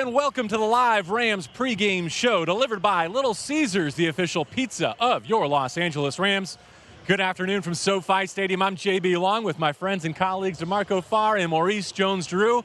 and welcome to the live Rams pregame show delivered by Little Caesars, the official pizza of your Los Angeles Rams. Good afternoon from SoFi Stadium. I'm JB Long with my friends and colleagues DeMarco Farr and Maurice Jones-Drew.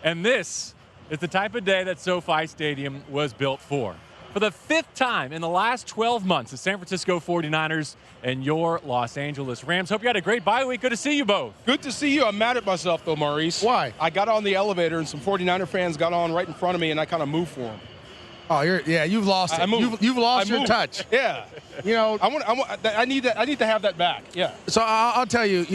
And this is the type of day that SoFi Stadium was built for. For the fifth time in the last 12 months, the San Francisco 49ers and your Los Angeles Rams. Hope you had a great bye week. Good to see you both. Good to see you. I'm mad at myself, though, Maurice. Why? I got on the elevator, and some 49er fans got on right in front of me, and I kind of moved for them. Oh, you've lost it. I moved. You've lost I your moved. touch. Yeah. You know, I need to have that back. Yeah. So I'll tell you,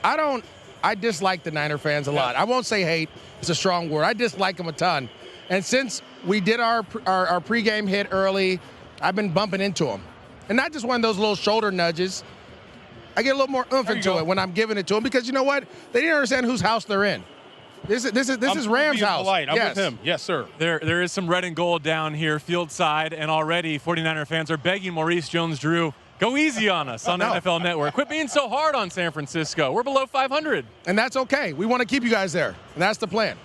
I dislike the Niner fans a lot. I won't say hate. It's a strong word. I dislike them a ton. And since we did our pregame hit early, I've been bumping into them. And not just one of those little shoulder nudges. I get a little more oomph into it when I'm giving it to them because you know what? They didn't understand whose house they're in. This is Rams' house. Polite. I'm yes. with him. Yes, sir. There is some red and gold down here, field side, and already 49er fans are begging Maurice Jones-Drew, go easy on us on NFL Network. Quit being so hard on San Francisco. We're below 500. And that's okay. We want to keep you guys there. And that's the plan.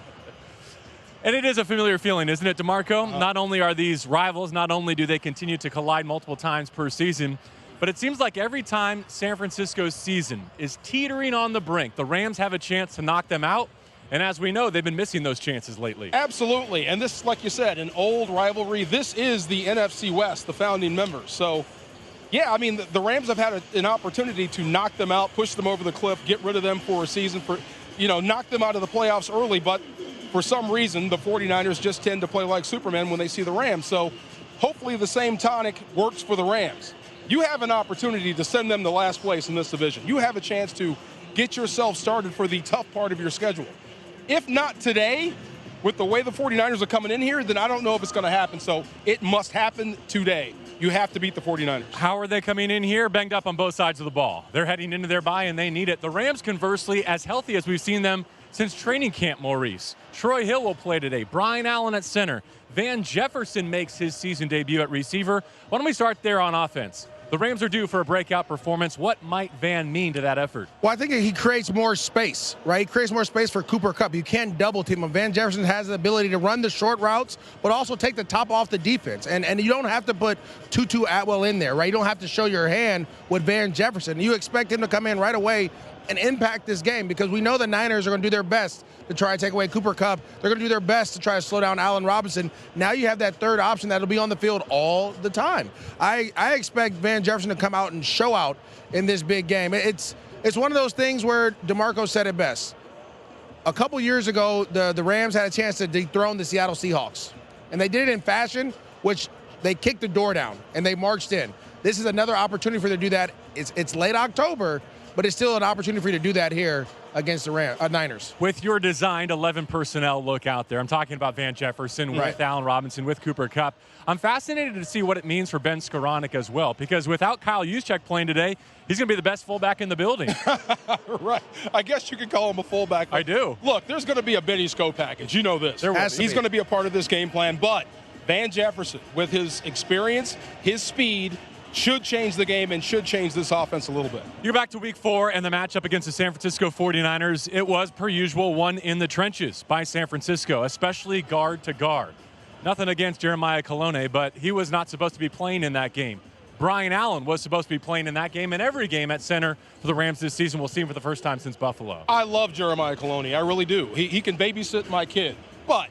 And it is a familiar feeling, isn't it, DeMarco? Not only are these rivals, not only do they continue to collide multiple times per season, but it seems like every time San Francisco's season is teetering on the brink, the Rams have a chance to knock them out. And as we know, they've been missing those chances lately. Absolutely. And this, like you said, an old rivalry. This is the NFC West, the founding members. So, yeah, I mean, the Rams have had an opportunity to knock them out, push them over the cliff, get rid of them for a season, knock them out of the playoffs early. But for some reason, the 49ers just tend to play like Superman when they see the Rams. So hopefully the same tonic works for the Rams. You have an opportunity to send them to last place in this division. You have a chance to get yourself started for the tough part of your schedule. If not today, with the way the 49ers are coming in here, then I don't know if it's going to happen. So it must happen today. You have to beat the 49ers. How are they coming in here? Banged up on both sides of the ball. They're heading into their bye, and they need it. The Rams, conversely, as healthy as we've seen them since training camp, Maurice. Troy Hill will play today. Brian Allen at center. Van Jefferson makes his season debut at receiver. Why don't we start there on offense? The Rams are due for a breakout performance. What might Van mean to that effort? Well, I think he creates more space, right? He creates more space for Cooper Kupp. You can't double team him. Van Jefferson has the ability to run the short routes, but also take the top off the defense. And you don't have to put Tutu Atwell in there, right? You don't have to show your hand with Van Jefferson. You expect him to come in right away and impact this game because we know the Niners are going to do their best to try to take away Cooper Kupp. They're going to do their best to try to slow down Allen Robinson. Now you have that third option that'll be on the field all the time. I expect Van Jefferson to come out and show out in this big game. It's one of those things where DeMarco said it best. A couple years ago, the Rams had a chance to dethrone the Seattle Seahawks. And they did it in fashion, which they kicked the door down and they marched in. This is another opportunity for them to do that. It's late October, but it's still an opportunity for you to do that here against the Niners. With your designed 11 personnel look out there, I'm talking about Van Jefferson with Allen Robinson, with Cooper Kupp. I'm fascinated to see what it means for Ben Skoranek as well, because without Kyle Juszczyk playing today, he's going to be the best fullback in the building. Right. I guess you could call him a fullback. I do. Look, there's going to be a Benny Sko package. You know this. He's going to be a part of this game plan, but Van Jefferson, with his experience, his speed, should change the game and should change this offense a little bit. You're back to week 4 and the matchup against the San Francisco 49ers. It was, per usual, one in the trenches by San Francisco, especially guard to guard. Nothing against Jeremiah Colonna, but he was not supposed to be playing in that game. Brian Allen was supposed to be playing in that game and every game at center for the Rams this season. We'll see him for the first time since Buffalo. I love Jeremiah Colonna. I really do. He can babysit my kid. But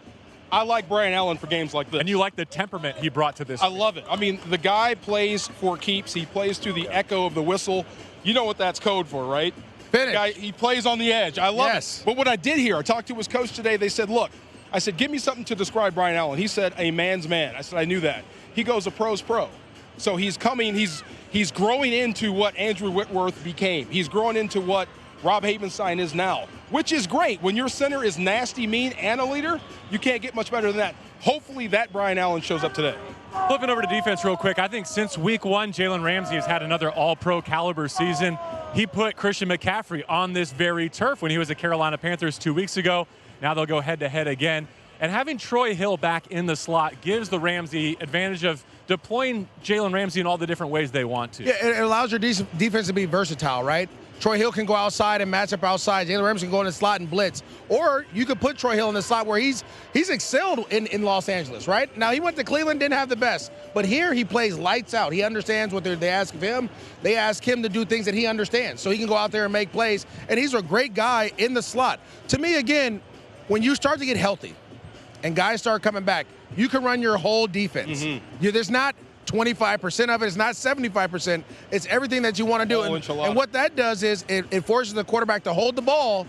I like Brian Allen for games like this. And you like the temperament he brought to this I game. love it. I mean, the guy plays for keeps. He plays to the echo of the whistle. You know what that's code for, right? Finish. He plays on the edge. I love it. But what I did here, I talked to his coach today. They said, look, I said, give me something to describe Brian Allen. He said, a man's man. I said, I knew that. He goes, a pro's pro. So he's coming, he's growing into what Andrew Whitworth became. He's growing into what Rob Havenstein is now, which is great. When your center is nasty, mean, and a leader, you can't get much better than that. Hopefully that Brian Allen shows up today. Flipping over to defense real quick, I think since week 1, Jalen Ramsey has had another all-pro caliber season. He put Christian McCaffrey on this very turf when he was at Carolina Panthers 2 weeks ago. Now they'll go head-to-head again. And having Troy Hill back in the slot gives the Rams the advantage of deploying Jalen Ramsey in all the different ways they want to. Yeah, it allows your defense to be versatile, right? Troy Hill can go outside and match up outside. Jalen Ramsey can go in the slot and blitz. Or you could put Troy Hill in the slot where he's excelled in Los Angeles, right? Now, he went to Cleveland, didn't have the best. But here he plays lights out. He understands what they ask of him. They ask him to do things that he understands. So he can go out there and make plays. And he's a great guy in the slot. To me, again, when you start to get healthy and guys start coming back, you can run your whole defense. There's not 25% of it. It's not 75%. It's everything that you want to do. And what that does is it forces the quarterback to hold the ball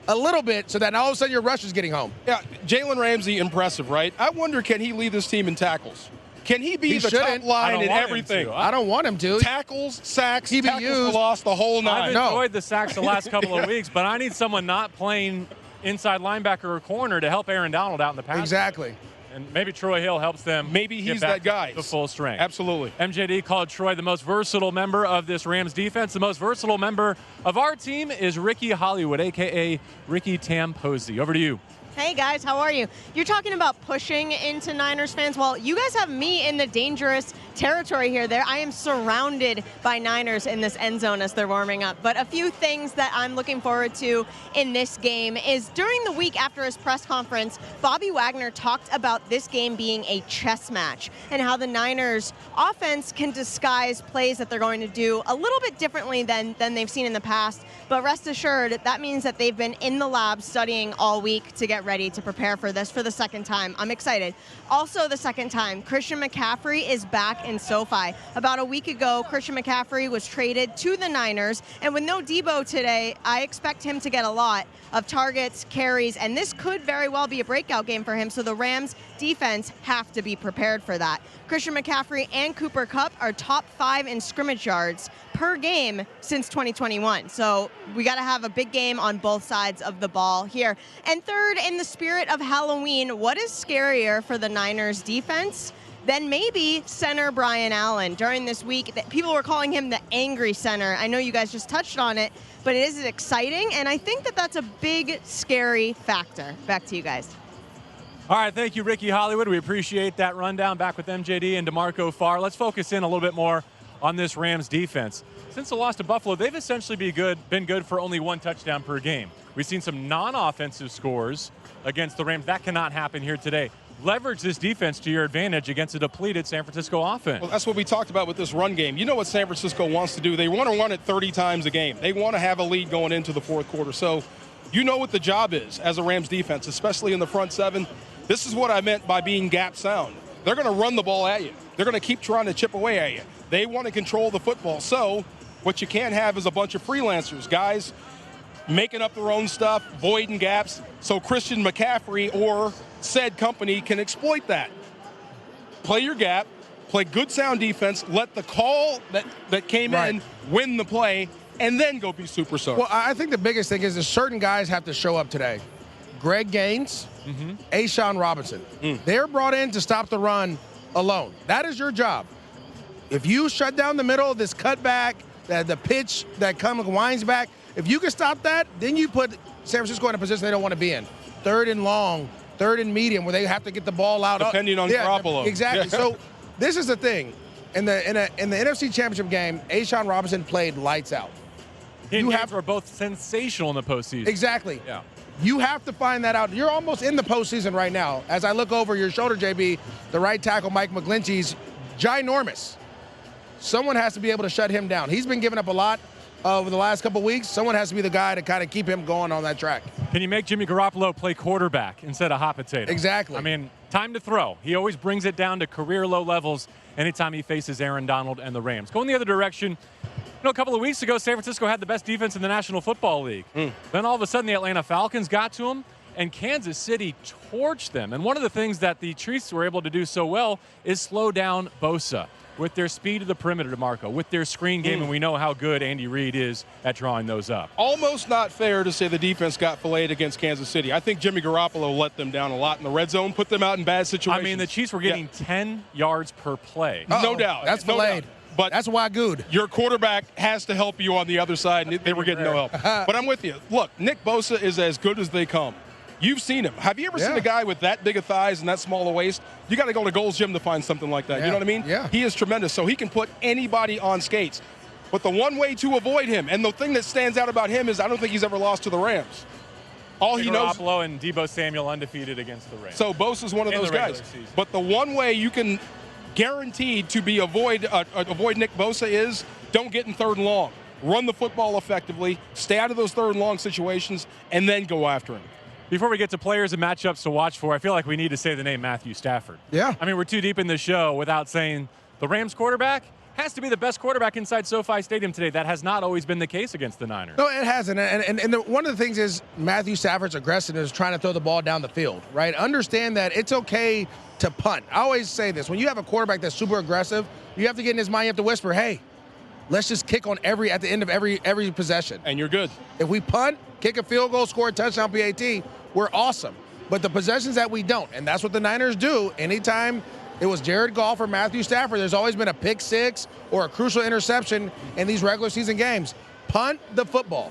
a little bit so that all of a sudden your rush is getting home. Yeah, Jalen Ramsey, impressive, right? I wonder, can he lead this team in tackles? Can he be the top line in everything? I don't want him to. Tackles, sacks, tackles for loss, the whole nine. I've enjoyed the sacks the last couple of weeks, but I need someone not playing inside linebacker or corner to help Aaron Donald out in the pass. Exactly. And maybe Troy Hill helps them. Maybe he's that guy. To full strength. Absolutely. MJD called Troy the most versatile member of this Rams defense. The most versatile member of our team is Ricky Hollywood, a.k.a. Ricky Tamposi. Over to you. Hey guys, how are you? You're talking about pushing into Niners fans. Well, you guys have me in the dangerous territory here. I am surrounded by Niners in this end zone as they're warming up. But a few things that I'm looking forward to in this game is during the week after his press conference, Bobby Wagner talked about this game being a chess match and how the Niners offense can disguise plays that they're going to do a little bit differently than they've seen in the past. But rest assured, that means that they've been in the lab studying all week to get ready to prepare for this for the second time. I'm excited. Also, the second time, Christian McCaffrey is back in SoFi. About a week ago, Christian McCaffrey was traded to the Niners, and with no Debo today, I expect him to get a lot of targets, carries, and this could very well be a breakout game for him, so the Rams defense have to be prepared for that. Christian McCaffrey and Cooper Kupp are top 5 in scrimmage yards per game since 2021. So we got to have a big game on both sides of the ball here. And third, in the spirit of Halloween, what is scarier for the Niners defense than maybe center Brian Allen? During this week, people were calling him the angry center. I know you guys just touched on it, but it is exciting, and I think that that's a big, scary factor. Back to you guys. All right, thank you, Ricky Hollywood. We appreciate that rundown. Back with MJD and DeMarco Farr. Let's focus in a little bit more on this Rams defense. Since the loss to Buffalo, they've essentially been good for only 1 touchdown per game. We've seen some non-offensive scores against the Rams. That cannot happen here today. Leverage this defense to your advantage against a depleted San Francisco offense. Well, that's what we talked about with this run game. You know what San Francisco wants to do. They want to run it 30 times a game. They want to have a lead going into the fourth quarter. So you know what the job is as a Rams defense, especially in the front 7. This is what I meant by being gap sound. They're going to run the ball at you. They're going to keep trying to chip away at you. They want to control the football. So what you can't have is a bunch of freelancers, guys making up their own stuff, voiding gaps, so Christian McCaffrey or said company can exploit that. Play your gap, play good sound defense, let the call that came in win the play, and then go be superstar. Well, I think the biggest thing is that certain guys have to show up today. Greg Gaines, A'Shawn Robinson. They're brought in to stop the run alone. That is your job. If you shut down the middle, this cutback, the pitch that winds back, if you can stop that, then you put San Francisco in a position they don't want to be in. 3rd and long, 3rd and medium, where they have to get the ball out. Depending on Garoppolo. Exactly. Yeah. So this is the thing. In the NFC Championship game, A'Shawn Robinson played lights out. He were both sensational in the postseason. Exactly. Yeah. You have to find that out. You're almost in the postseason right now. As I look over your shoulder, JB, the right tackle, Mike McGlinchey's ginormous. Someone has to be able to shut him down. He's been giving up a lot over the last couple of weeks. Someone has to be the guy to kind of keep him going on that track. Can you make Jimmy Garoppolo play quarterback instead of hot potato? Exactly. I mean, time to throw. He always brings it down to career low levels anytime he faces Aaron Donald and the Rams. Going the other direction, a couple of weeks ago, San Francisco had the best defense in the National Football League. Then all of a sudden, the Atlanta Falcons got to them, and Kansas City torched them. And one of the things that the Chiefs were able to do so well is slow down Bosa with their speed to the perimeter, DeMarco, with their screen game, and we know how good Andy Reid is at drawing those up. Almost not fair to say the defense got filleted against Kansas City. I think Jimmy Garoppolo let them down a lot in the red zone, put them out in bad situations. I mean, the Chiefs were getting 10 yards per play. No doubt. That's filleted. But that's why good. Your quarterback has to help you on the other side, and they were getting no help. But I'm with you. Look, Nick Bosa is as good as they come. You've seen him. Have you ever seen a guy with that big of thighs and that small a waist? You got to go to Gold's Gym to find something like that. You know what I mean? Yeah. He is tremendous. So he can put anybody on skates. But the one way to avoid him, and the thing that stands out about him is I don't think he's ever lost to the Rams. All he knows. Garoppolo and Deebo Samuel undefeated against the Rams. So Bosa's one of those guys. Season. But the one way you can guaranteed to be avoid Nick Bosa is don't get in 3rd and long. Run the football effectively, stay out of those 3rd and long situations, and then go after him. Before we get to players and matchups to watch for, I feel like we need to say the name Matthew Stafford. Yeah. I mean, we're too deep in the show without saying the Rams quarterback has to be the best quarterback inside SoFi Stadium today. That has not always been the case against the Niners. No, it hasn't. One of the things is Matthew Stafford's aggressiveness is trying to throw the ball down the field, right? Understand that it's okay to punt. I always say this. When you have a quarterback that's super aggressive, you have to get in his mind, you have to whisper, hey, let's just kick on at the end of every possession. And you're good. If we punt, kick a field goal, score a touchdown PAT, we're awesome. But the possessions that we don't, and that's what the Niners do. Anytime it was Jared Goff or Matthew Stafford, there's always been a pick six or a crucial interception in these regular season games. Punt the football.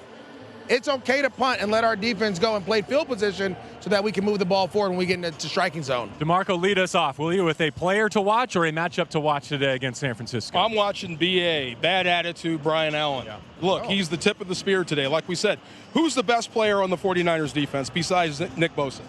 It's okay to punt and let our defense go and play field position so that we can move the ball forward when we get into striking zone. DeMarco, lead us off, will you, with a player to watch or a matchup to watch today against San Francisco? I'm watching BA, bad attitude, Brian Allen. Yeah. Look, he's the tip of the spear today. Like we said, who's the best player on the 49ers defense besides Nick Bosa?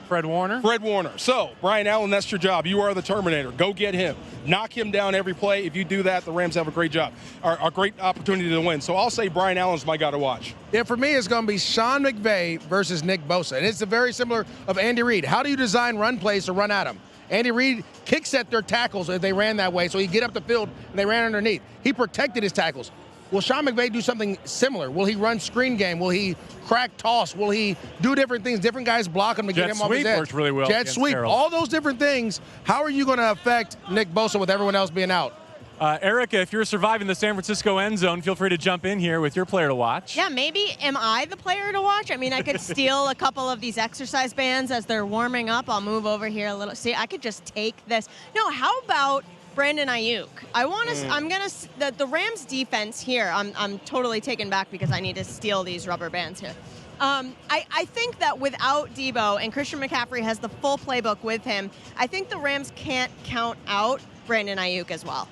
Fred Warner? Fred Warner. So, Brian Allen, that's your job. You are the Terminator. Go get him. Knock him down every play. If you do that, the Rams have a great job, or a great opportunity to win. So I'll say Brian Allen's my guy to watch. Yeah, for me, it's going to be Sean McVay versus Nick Bosa. And it's very similar of Andy Reid. How do you design run plays to run at him? Andy Reid kicks at their tackles if they ran that way, so he'd get up the field and they ran underneath. He protected his tackles. Will Sean McVay do something similar? Will he run screen game? Will he crack toss? Will he do different things? Different guys block him to get him off his edge. Jet sweep works really well. Jet sweep, Carroll. all those different things. How are you going to affect Nick Bosa with everyone else being out? Erica, if you're surviving the San Francisco end zone, feel free to jump in here with your player to watch. Yeah, maybe am I the player to watch? I mean, I could steal a couple of these exercise bands as they're warming up. I'll move over here a little. See, I could just take this. No, how about Brandon Ayuk? I want to. The Rams defense here. I'm totally taken back because I need to steal these rubber bands here. I think that without Deebo and Christian McCaffrey has the full playbook with him, I think the Rams can't count out Brandon Ayuk as well.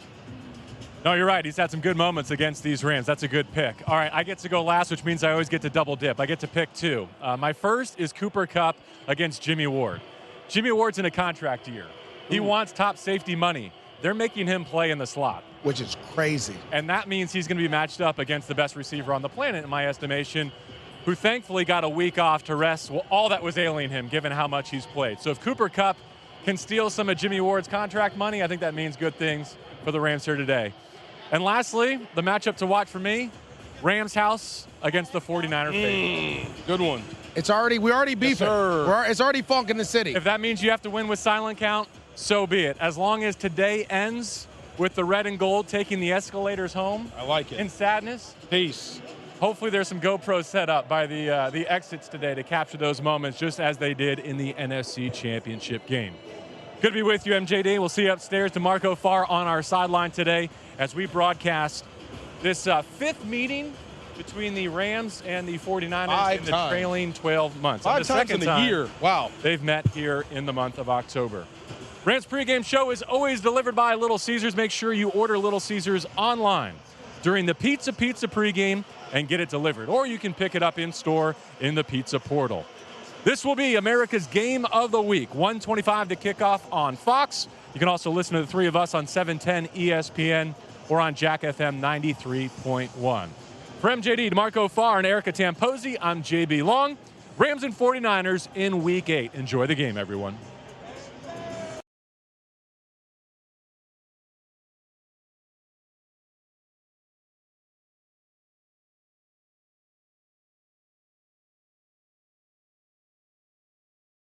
No, you're right. He's had some good moments against these Rams. That's a good pick. All right, I get to go last, which means I always get to double dip. I get to pick two. My first is Cooper Kupp against Jimmy Ward. Jimmy Ward's in a contract year. He wants top safety money. They're making him play in the slot. Which is crazy. And that means he's going to be matched up against the best receiver on the planet, in my estimation, who thankfully got a week off to rest all that was ailing him, given how much he's played. So if Cooper Kupp can steal some of Jimmy Ward's contract money, I think that means good things for the Rams here today. And lastly, the matchup to watch for me, Rams house against the 49ers faithful. Good one. We're already beefing. It's already funk in the city. If that means you have to win with silent count, so be it. As long as today ends with the red and gold taking the escalators home. I like it. In sadness. Peace. Hopefully there's some GoPros set up by the exits today to capture those moments just as they did in the NFC Championship game. Good to be with you, MJD. We'll see you upstairs. DeMarco Farr on our sideline today as we broadcast this fifth meeting between the Rams and the 49ers in the trailing 12 months. 5 times in a year. Wow. They've met here in the month of October. Rams pregame show is always delivered by Little Caesars. Make sure you order Little Caesars online during the Pizza pregame and get it delivered. Or you can pick it up in store in the pizza portal. This will be America's Game of the Week, 1:25 to kickoff on Fox. You can also listen to the three of us on 710 ESPN or on Jack FM 93.1. For MJD, DeMarco Farr, and Erica Tamposi, I'm JB Long. Rams and 49ers in Week 8. Enjoy the game, everyone.